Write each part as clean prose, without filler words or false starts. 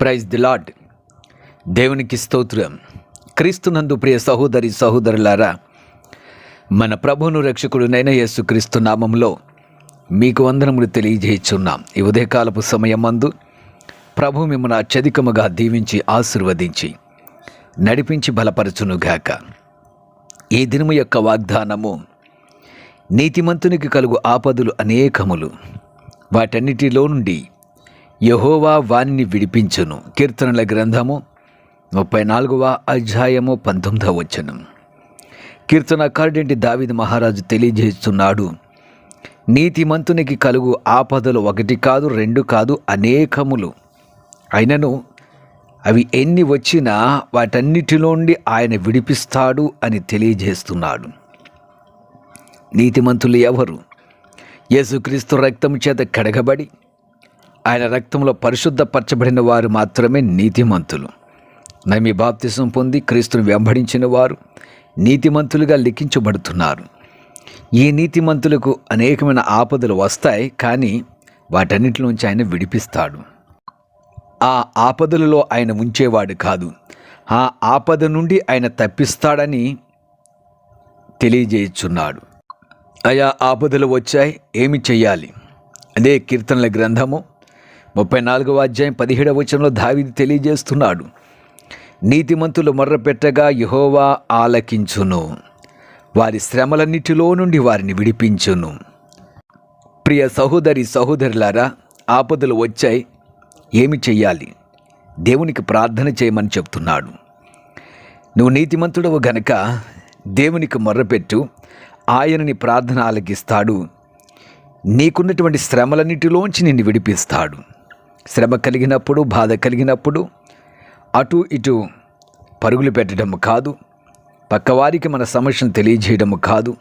Praise the lord. దేవునికి స్తోత్రం. క్రీస్తునందు ప్రియ సహోదరి సహోదరులారా, మన ప్రభువును రక్షకుడునైన యేసుక్రీస్తు నామములో మీకు వందనములు తెలియజేయుచున్నాం. ఈ ఉదయకాలపు సమయమందు ప్రభు మిమ్మల్ని అత్యధికముగా దీవించి ఆశీర్వదించి నడిపించి బలపరచునుగాక. ఈ దినము యొక్క వాగ్దానము, నీతిమంతునికి కలుగు ఆపదలు అనేకములు, వాటన్నిటిలో నుండి యెహోవా వానిని విడిపించును. కీర్తనల గ్రంథము 34వ అధ్యాయము 19వ వచనం. కీర్తనకారుడైన దావీదు మహారాజు తెలియజేస్తున్నాడు, నీతిమంతునికి కలుగు ఆపదలు ఒకటి కాదు, రెండు కాదు, అనేకములు. అయినను అవి ఎన్ని వచ్చినా వాటన్నిటిలో నుండి ఆయన విడిపిస్తాడు అని తెలియజేస్తున్నాడు. నీతిమంతులు ఎవరు? యేసుక్రీస్తు రక్తము చేత కడగబడి ఆయన రక్తంలో పరిశుద్ధపరచబడిన వారు మాత్రమే నీతిమంతులు. నమ్మి బాప్తిసం పొంది క్రీస్తును వెంబడించిన వారు నీతిమంతులుగా లిఖించబడుతున్నారు. ఈ నీతిమంతులకు అనేకమైన ఆపదలు వస్తాయి, కానీ వాటన్నిటిలోంచి ఆయన విడిపిస్తాడు. ఆ ఆపదలలో ఆయన ఉంచేవాడు కాదు, ఆ ఆపద నుండి ఆయన తప్పిస్తాడని తెలియజేయుచున్నాడు. ఆయా ఆపదలు వచ్చాయి, ఏమి చెయ్యాలి? అదే కీర్తనల గ్రంథము 34వ అధ్యాయం 17వ వచనంలో దావీదు తెలియజేస్తున్నాడు, నీతిమంతులు మొర్రపెట్టగా యెహోవా ఆలకించును, వారి శ్రమలన్నిటిలో నుండి వారిని విడిపించును. ప్రియ సహోదరి సహోదరులారా, ఆపదలు వచ్చాయి, ఏమి చెయ్యాలి? దేవునికి ప్రార్థన చేయమని చెప్తున్నాడు. నువ్వు నీతిమంతుడవు గనక దేవునికి మొర్రపెట్టు, ఆయన నీ ప్రార్థన ఆలకిస్తాడు. నీకున్నటువంటి శ్రమలన్నిటిలోంచి నిన్ను విడిపిస్తాడు. శ్రమ కలిగినప్పుడు, బాధ కలిగినప్పుడు అటు ఇటు పరుగులు పెట్టడం కాదు, పక్కవారికి మన సమస్యను తెలియజేయడం కాదు,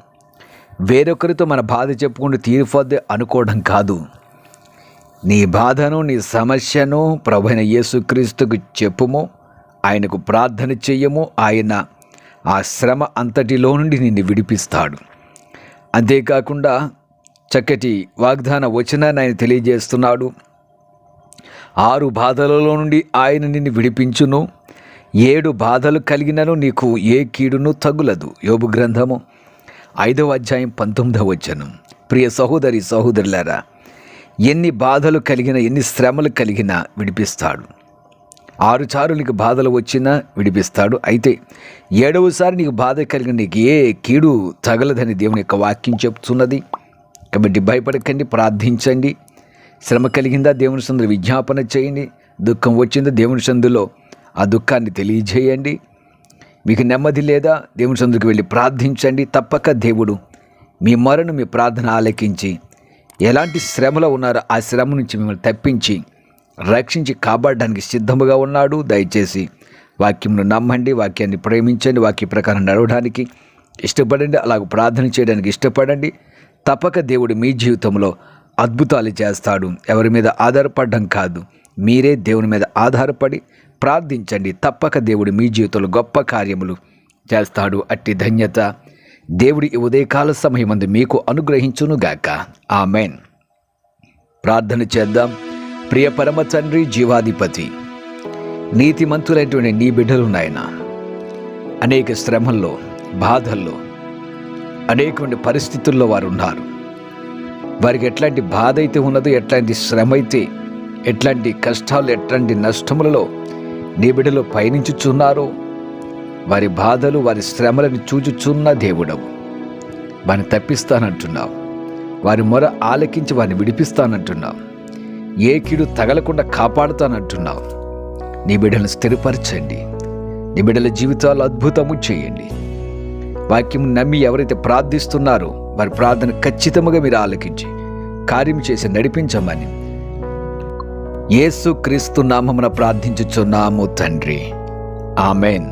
వేరొకరితో మన బాధ చెప్పుకుంటూ తీరిపోద్ది అనుకోవడం కాదు. నీ బాధను, నీ సమస్యను ప్రభువైన యేసుక్రీస్తుకు చెప్పుము, ఆయనకు ప్రార్థన చెయ్యము. ఆయన ఆ శ్రమ అంతటిలో నుండి నిన్ను విడిపిస్తాడు. అంతేకాకుండా చక్కటి వాగ్దాన వచనాన్ని ఆయన తెలియజేస్తున్నాడు. 6 బాధలలో నుండి ఆయన నిన్ను విడిపించును, 7 బాధలు కలిగినను నీకు ఏ కీడును తగులదు. యోబు గ్రంథము 5వ అధ్యాయం 19వ వచనం. ప్రియ సహోదరి సహోదరులారా, ఎన్ని బాధలు కలిగినా, ఎన్ని శ్రమలు కలిగినా విడిపిస్తాడు. 6 సార్లు నీకు బాధలు వచ్చినా విడిపిస్తాడు. అయితే 7వసారి నీకు బాధ కలిగిన నీకు ఏ కీడు తగలదని దేవుని యొక్క వాక్యం చెప్తున్నది. కాబట్టి భయపడకండి, ప్రార్థించండి. శ్రమ కలిగిందా, దేవుని సందులో విజ్ఞాపన చేయండి. దుఃఖం వచ్చిందా, దేవుని సందులో ఆ దుఃఖాన్ని తెలియజేయండి. మీకు నెమ్మది లేదా, దేవుని సందుకు వెళ్ళి ప్రార్థించండి. తప్పక దేవుడు మీ మొరను, మీ ప్రార్థన ఆలకించి ఎలాంటి శ్రమలో ఉన్నారో ఆ శ్రమ నుంచి మిమ్మల్ని తప్పించి రక్షించి కాపాడడానికి సిద్ధముగా ఉన్నాడు. దయచేసి వాక్యంను నమ్మండి, వాక్యాన్ని ప్రేమించండి, వాక్య ప్రకారం నడవడానికి ఇష్టపడండి, అలాగ ప్రార్థన చేయడానికి ఇష్టపడండి. తప్పక దేవుడు మీ జీవితంలో అద్భుతాలు చేస్తాడు. ఎవరి మీద ఆధారపడడం కాదు, మీరే దేవుని మీద ఆధారపడి ప్రార్థించండి. తప్పక దేవుడు మీ జీవితంలో గొప్ప కార్యములు చేస్తాడు. అట్టి ధన్యత దేవుడి ఈ ఉదయకాల సమయమందు మీకు అనుగ్రహించునుగాక. ఆమెన్. ప్రార్థన చేద్దాం. ప్రియ పరమ తండ్రి, జీవాధిపతి, నీతిమంతులైనటువంటి నీ బిడ్డలు నాయన అనేక శ్రమల్లో, బాధల్లో, అనేకమైన పరిస్థితుల్లో వారు ఉన్నారు. వారికి ఎట్లాంటి బాధ అయితే ఉన్నదో, ఎట్లాంటి శ్రమ అయితే, ఎట్లాంటి కష్టాలు, ఎట్లాంటి నష్టములలో నీ బిడ్డలు పయనించుచున్నారో, వారి బాధలు, వారి శ్రమలను చూచుచున్న దేవుడవు. వారిని తప్పిస్తానంటున్నావు, వారి మొర ఆలకించి వారిని విడిపిస్తానంటున్నావు, ఏ కీడు తగలకుండా కాపాడుతానంటున్నావు. నీ బిడ్డలను స్థిరపరచండి, నీ బిడ్డల జీవితాలు అద్భుతము చేయండి. వాక్యం నమ్మి ఎవరైతే ప్రార్థిస్తున్నారో వారి ప్రార్థన ఖచ్చితంగా మీరు ఆలకించి కార్యం చేసి నడిపించమని యేసుక్రీస్తు నామమున ప్రార్థించుచున్నాము తండ్రి. ఆమెన్.